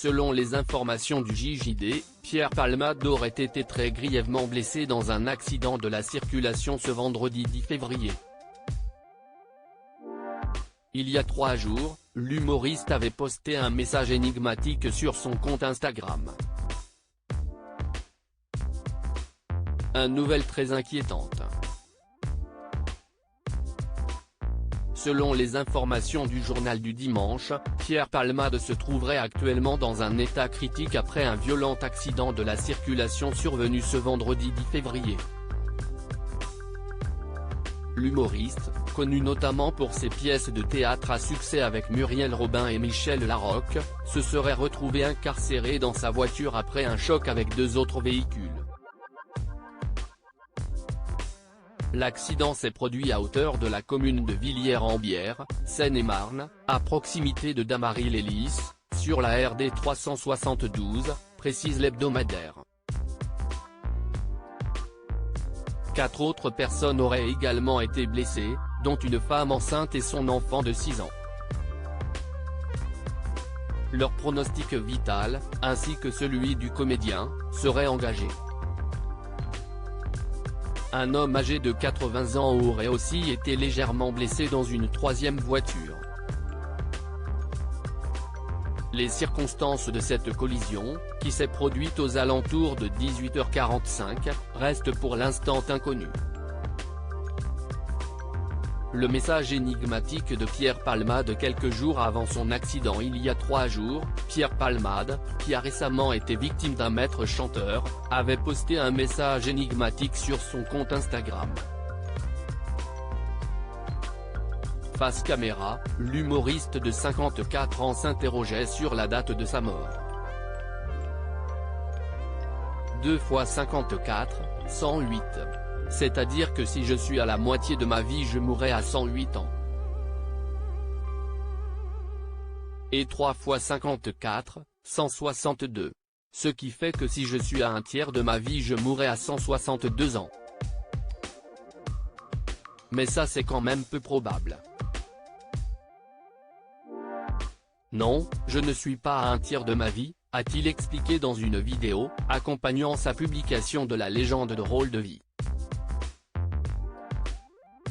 Selon les informations du JJD, Pierre Palmade aurait été très grièvement blessé dans un accident de la circulation ce vendredi 10 février. Il y a 3 jours, l'humoriste avait posté un message énigmatique sur son compte Instagram. Une nouvelle très inquiétante. Selon les informations du journal du dimanche, Pierre Palmade se trouverait actuellement dans un état critique après un violent accident de la circulation survenu ce vendredi 10 février. L'humoriste, connu notamment pour ses pièces de théâtre à succès avec Muriel Robin et Michel Larocque, se serait retrouvé incarcéré dans sa voiture après un choc avec 2 autres véhicules. L'accident s'est produit à hauteur de la commune de Villiers-en-Bière, Seine-et-Marne, à proximité de Damary-les-Lys, sur la RD 372, précise l'hebdomadaire. 4 autres personnes auraient également été blessées, dont une femme enceinte et son enfant de 6 ans. Leur pronostic vital, ainsi que celui du comédien, serait engagé. Un homme âgé de 80 ans aurait aussi été légèrement blessé dans une 3e voiture. Les circonstances de cette collision, qui s'est produite aux alentours de 18h45, restent pour l'instant inconnues. Le message énigmatique de Pierre Palmade quelques jours avant son accident il y a 3 jours, Pierre Palmade, qui a récemment été victime d'un maître chanteur, avait posté un message énigmatique sur son compte Instagram. Face caméra, l'humoriste de 54 ans s'interrogeait sur la date de sa mort. 2 x 54, 108. C'est-à-dire que si je suis à la moitié de ma vie je mourrai à 108 ans. Et 3 x 54, 162. Ce qui fait que si je suis à un tiers de ma vie je mourrai à 162 ans. Mais ça c'est quand même peu probable. Non, je ne suis pas à un tiers de ma vie, a-t-il expliqué dans une vidéo, accompagnant sa publication de la légende drôle de vie.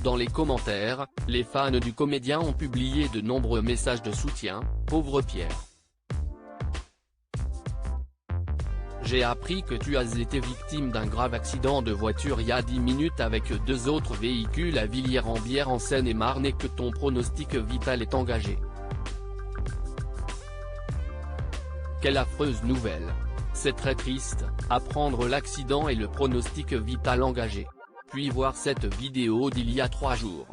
Dans les commentaires, les fans du comédien ont publié de nombreux messages de soutien, pauvre Pierre. J'ai appris que tu as été victime d'un grave accident de voiture il y a 10 minutes avec 2 autres véhicules à Villiers-en-Bière en Seine-et-Marne et que ton pronostic vital est engagé. Quelle affreuse nouvelle. C'est très triste, apprendre l'accident et le pronostic vital engagé. Puis voir cette vidéo d'il y a 3 jours.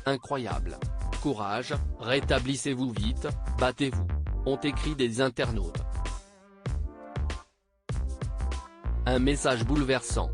Incroyable. Courage, rétablissez-vous vite, battez-vous, ont écrit des internautes. Un message bouleversant.